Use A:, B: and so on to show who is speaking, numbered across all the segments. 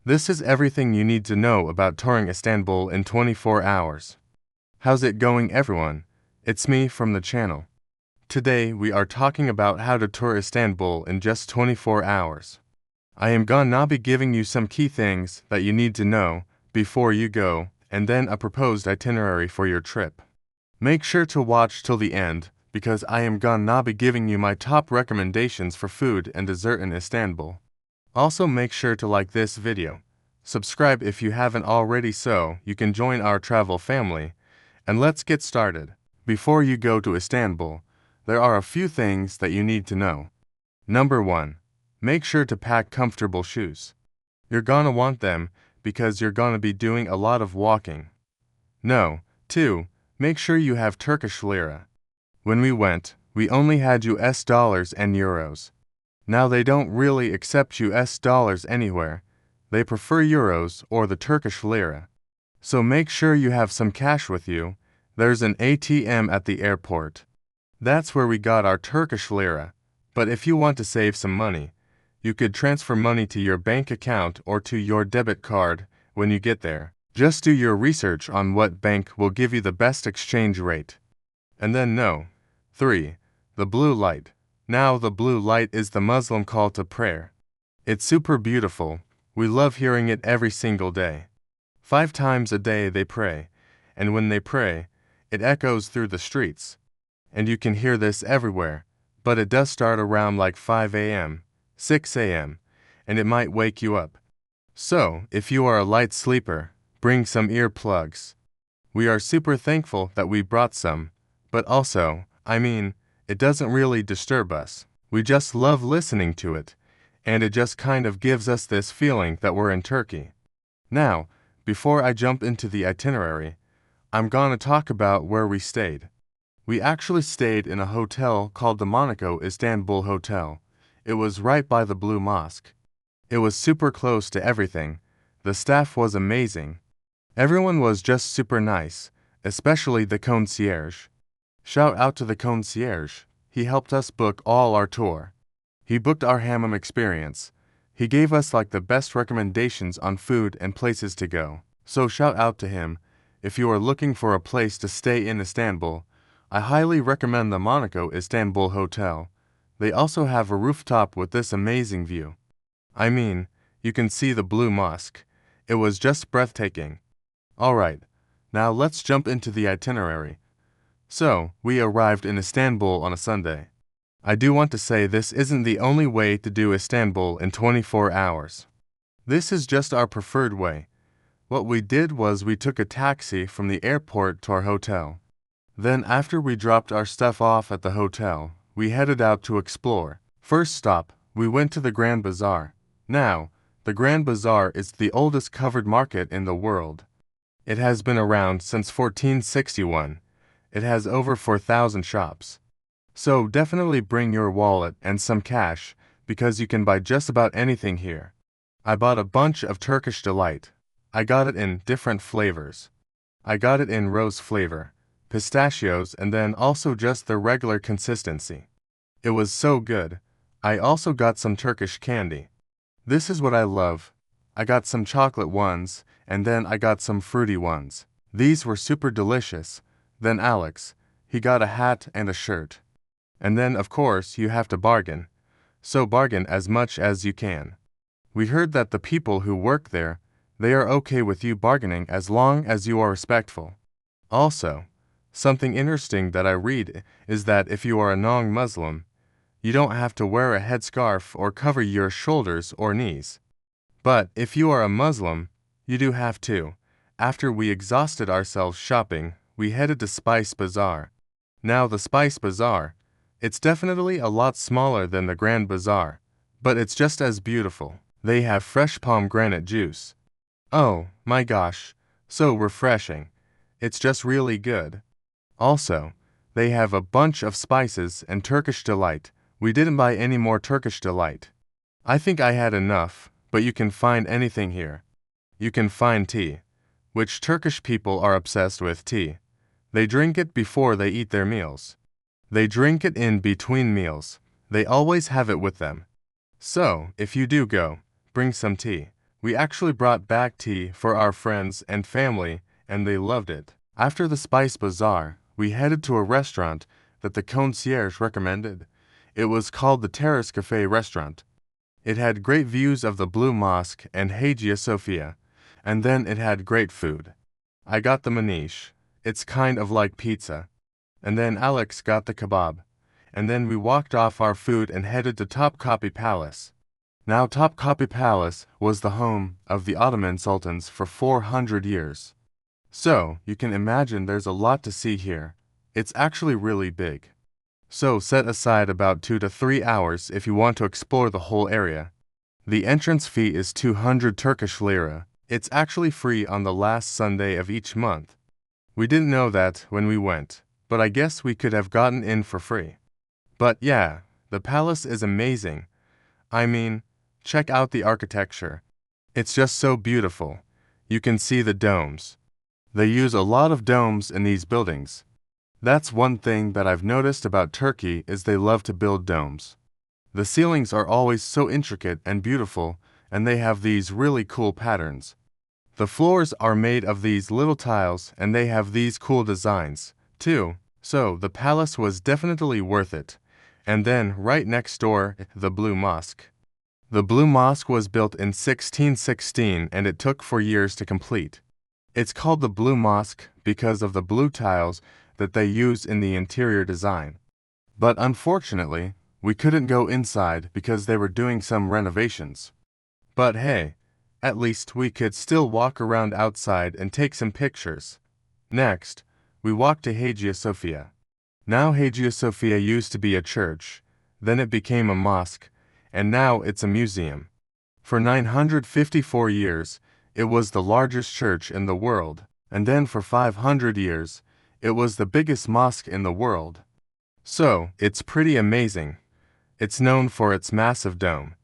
A: This is everything you need to know about touring Istanbul in 24 hours. How's it going, everyone? It's me from the channel. Today we are talking about how to tour Istanbul in just 24 hours. I am gonna be giving you some key things that you need to know before you go, and then a proposed itinerary for your trip. Make sure to watch till the end, because I am gonna be giving you my top recommendations for food and dessert in Istanbul. Also, make sure to like this video, subscribe if you haven't already so you can join our travel family, and let's get started. Before you go to Istanbul, there are a few things that you need to know. Number 1. Make sure to pack comfortable shoes. You're gonna want them because you're gonna be doing a lot of walking. 2. Make sure you have Turkish lira. When we went, we only had US dollars and euros. Now they don't really accept US dollars anywhere. They prefer euros or the Turkish lira. So make sure you have some cash with you. There's an ATM at the airport. That's where we got our Turkish lira. But if you want to save some money, you could transfer money to your bank account or to your debit card when you get there. Just do your research on what bank will give you the best exchange rate. And then 3. The blue light. Now the blue light is the Muslim call to prayer. It's super beautiful. We love hearing it every single day. 5 times a day they pray, and when they pray, it echoes through the streets. And you can hear this everywhere, but it does start around like 5 a.m., 6 a.m., and it might wake you up. So, if you are a light sleeper, bring some earplugs. We are super thankful that we brought some, but also, it doesn't really disturb us. We just love listening to it, and it just kind of gives us this feeling that we're in Turkey. Now, before I jump into the itinerary, I'm gonna talk about where we stayed. We actually stayed in a hotel called the Monaco Istanbul Hotel. It was right by the Blue Mosque. It was super close to everything. The staff was amazing. Everyone was just super nice, especially the concierge. Shout out to the concierge. He helped us book all our tour. He booked our hammam experience. He gave us like the best recommendations on food and places to go. So shout out to him. If you are looking for a place to stay in Istanbul, I highly recommend the Monaco Istanbul Hotel. They also have a rooftop with this amazing view. You can see the Blue Mosque. It was just breathtaking. Alright, now let's jump into the itinerary. So, we arrived in Istanbul on a Sunday. I do want to say this isn't the only way to do Istanbul in 24 hours. This is just our preferred way. What we did was we took a taxi from the airport to our hotel. Then after we dropped our stuff off at the hotel, we headed out to explore. First stop, we went to the Grand Bazaar. Now, the Grand Bazaar is the oldest covered market in the world. It has been around since 1461. It has over 4,000 shops. So definitely bring your wallet and some cash, because you can buy just about anything here. I bought a bunch of Turkish Delight. I got it in different flavors. I got it in rose flavor, pistachios, and then also just the regular consistency. It was so good. I also got some Turkish candy. This is what I love. I got some chocolate ones, and then I got some fruity ones. These were super delicious. Then Alex, he got a hat and a shirt. And then of course you have to bargain. So bargain as much as you can. We heard that the people who work there, they are okay with you bargaining as long as you are respectful. Also, something interesting that I read is that if you are a non-Muslim, you don't have to wear a headscarf or cover your shoulders or knees. But if you are a Muslim, you do have to. After we exhausted ourselves shopping, we headed to Spice Bazaar. Now the Spice Bazaar, it's definitely a lot smaller than the Grand Bazaar, but it's just as beautiful. They have fresh pomegranate juice. Oh my gosh, so refreshing. It's just really good. Also, they have a bunch of spices and Turkish Delight. We didn't buy any more Turkish Delight. I think I had enough, but you can find anything here. You can find tea, which Turkish people are obsessed with tea. They drink it before they eat their meals. They drink it in between meals. They always have it with them. So, if you do go, bring some tea. We actually brought back tea for our friends and family, and they loved it. After the Spice Bazaar, we headed to a restaurant that the concierge recommended. It was called the Terrace Cafe Restaurant. It had great views of the Blue Mosque and Hagia Sophia, and then it had great food. I got the manish. It's kind of like pizza. And then Alex got the kebab. And then we walked off our food and headed to Topkapi Palace. Now Topkapi Palace was the home of the Ottoman sultans for 400 years. So, you can imagine there's a lot to see here. It's actually really big. So set aside about 2 to 3 hours if you want to explore the whole area. The entrance fee is 200 Turkish lira. It's actually free on the last Sunday of each month. We didn't know that when we went, but I guess we could have gotten in for free. But yeah, the palace is amazing. I mean, check out the architecture. It's just so beautiful. You can see the domes. They use a lot of domes in these buildings. That's one thing that I've noticed about Turkey is they love to build domes. The ceilings are always so intricate and beautiful, and they have these really cool patterns. The floors are made of these little tiles and they have these cool designs, too, so the palace was definitely worth it. And then, right next door, the Blue Mosque. The Blue Mosque was built in 1616 and it took 4 years to complete. It's called the Blue Mosque because of the blue tiles that they use in the interior design. But unfortunately, we couldn't go inside because they were doing some renovations. But hey, at least we could still walk around outside and take some pictures. Next, we walked to Hagia Sophia. Now Hagia Sophia used to be a church, then it became a mosque, and now it's a museum. For 954 years, it was the largest church in the world, and then for 500 years, it was the biggest mosque in the world. So, it's pretty amazing. It's known for its massive dome.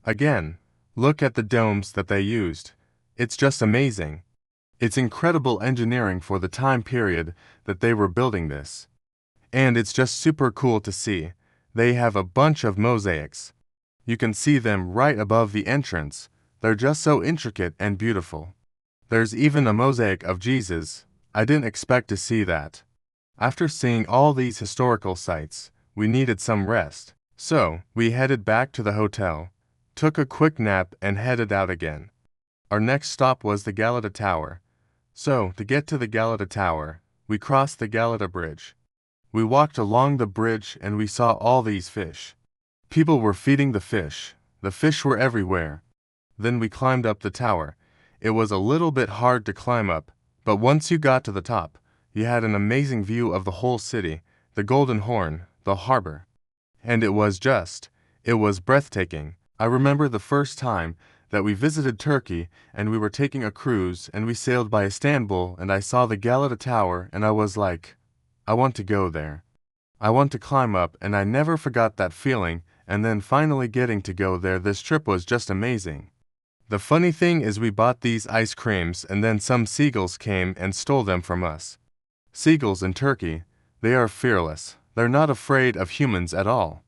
A: Again, look at the domes that they used. It's just amazing. It's incredible engineering for the time period that they were building this. And it's just super cool to see. They have a bunch of mosaics. You can see them right above the entrance. They're just so intricate and beautiful. There's even a mosaic of Jesus. I didn't expect to see that. After seeing all these historical sites, we needed some rest. So, we headed back to the hotel, took a quick nap and headed out again. Our next stop was the Galata Tower. So, to get to the Galata Tower, we crossed the Galata Bridge. We walked along the bridge and we saw all these fish. People were feeding the fish. The fish were everywhere. Then we climbed up the tower. It was a little bit hard to climb up, but once you got to the top, you had an amazing view of the whole city, the Golden Horn, the harbor. And it was breathtaking. I remember the first time that we visited Turkey and we were taking a cruise and we sailed by Istanbul and I saw the Galata Tower and I was like, I want to go there. I want to climb up and I never forgot that feeling, and then finally getting to go there, this trip was just amazing. The funny thing is we bought these ice creams and then some seagulls came and stole them from us. Seagulls in Turkey, they are fearless. They're not afraid of humans at all.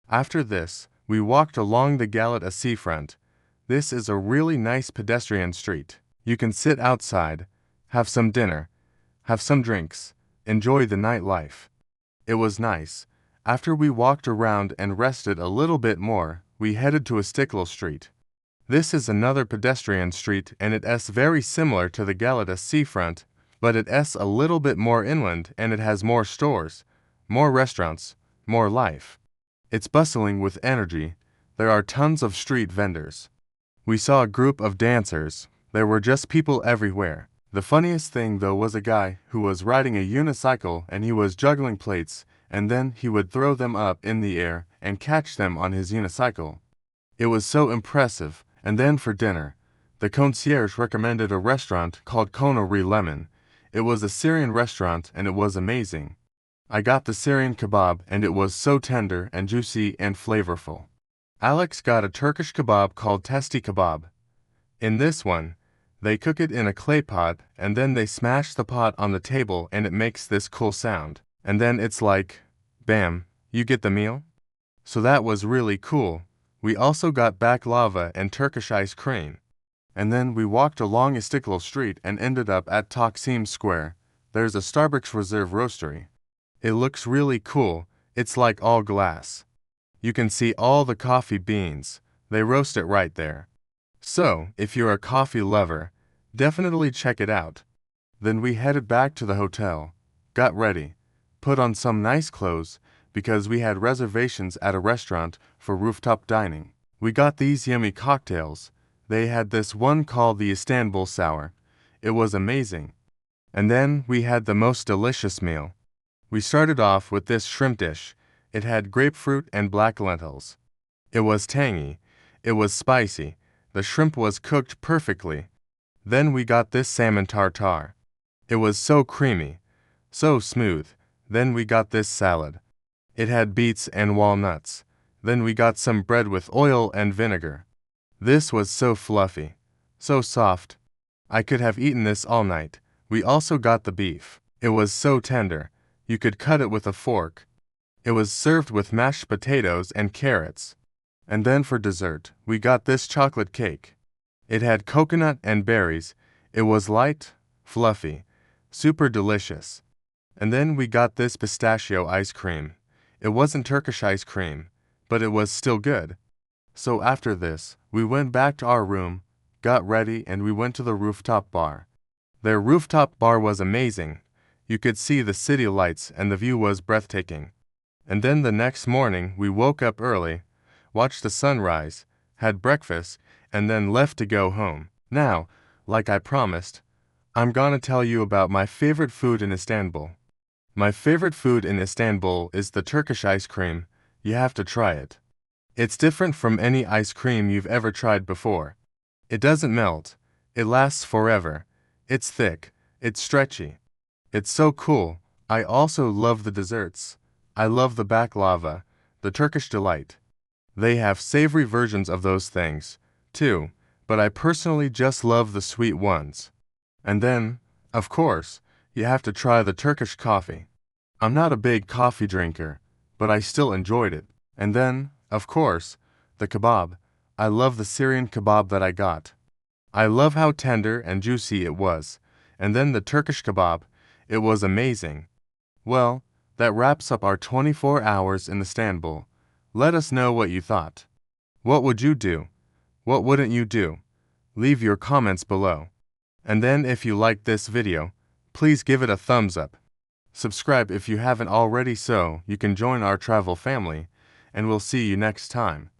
A: After this, we walked along the Galata seafront. This is a really nice pedestrian street. You can sit outside, have some dinner, have some drinks, enjoy the nightlife. It was nice. After we walked around and rested a little bit more, we headed to Istiklal Street. This is another pedestrian street and it's very similar to the Galata seafront, but it's a little bit more inland and it has more stores, more restaurants, more life. It's bustling with energy. There are tons of street vendors. We saw a group of dancers. There were just people everywhere. The funniest thing though was a guy who was riding a unicycle and he was juggling plates and then he would throw them up in the air and catch them on his unicycle. It was so impressive. And then for dinner, the concierge recommended a restaurant called Konori Lemon. It was a Syrian restaurant and it was amazing. I got the Syrian kebab and it was so tender and juicy and flavorful. Alex got a Turkish kebab called testi kebab. In this one, they cook it in a clay pot and then they smash the pot on the table and it makes this cool sound. And then it's like, bam, you get the meal? So that was really cool. We also got baklava and Turkish ice cream. And then we walked along Istiklal Street and ended up at Taksim Square. There's a Starbucks Reserve Roastery. It looks really cool, it's like all glass. You can see all the coffee beans, they roast it right there. So, if you're a coffee lover, definitely check it out. Then we headed back to the hotel, got ready, put on some nice clothes, because we had reservations at a restaurant for rooftop dining. We got these yummy cocktails. They had this one called the Istanbul Sour. It was amazing. And then we had the most delicious meal. We started off with this shrimp dish. It had grapefruit and black lentils. It was tangy. It was spicy. The shrimp was cooked perfectly. Then we got this salmon tartare. It was so creamy, so smooth. Then we got this salad. It had beets and walnuts. Then we got some bread with oil and vinegar. This was so fluffy, so soft. I could have eaten this all night. We also got the beef. It was so tender, you could cut it with a fork. It was served with mashed potatoes and carrots. And then for dessert, we got this chocolate cake. It had coconut and berries. It was light, fluffy, super delicious. And then we got this pistachio ice cream. It wasn't Turkish ice cream, but it was still good. So after this, we went back to our room, got ready, and we went to the rooftop bar. Their rooftop bar was amazing. You could see the city lights and the view was breathtaking. And then the next morning we woke up early, watched the sunrise, had breakfast, and then left to go home. Now, like I promised, I'm gonna tell you about my favorite food in Istanbul. My favorite food in Istanbul is the Turkish ice cream. You have to try it. It's different from any ice cream you've ever tried before. It doesn't melt. It lasts forever. It's thick. It's stretchy. It's so cool. I also love the desserts. I love the baklava, the Turkish delight. They have savory versions of those things, too, but I personally just love the sweet ones. And then, of course, you have to try the Turkish coffee. I'm not a big coffee drinker, but I still enjoyed it. And then, of course, the kebab. I love the Syrian kebab that I got. I love how tender and juicy it was. And then the Turkish kebab. It was amazing. Well, that wraps up our 24 hours in Istanbul. Let us know what you thought. What would you do? What wouldn't you do? Leave your comments below. And then if you liked this video, please give it a thumbs up. Subscribe if you haven't already so you can join our travel family, and we'll see you next time.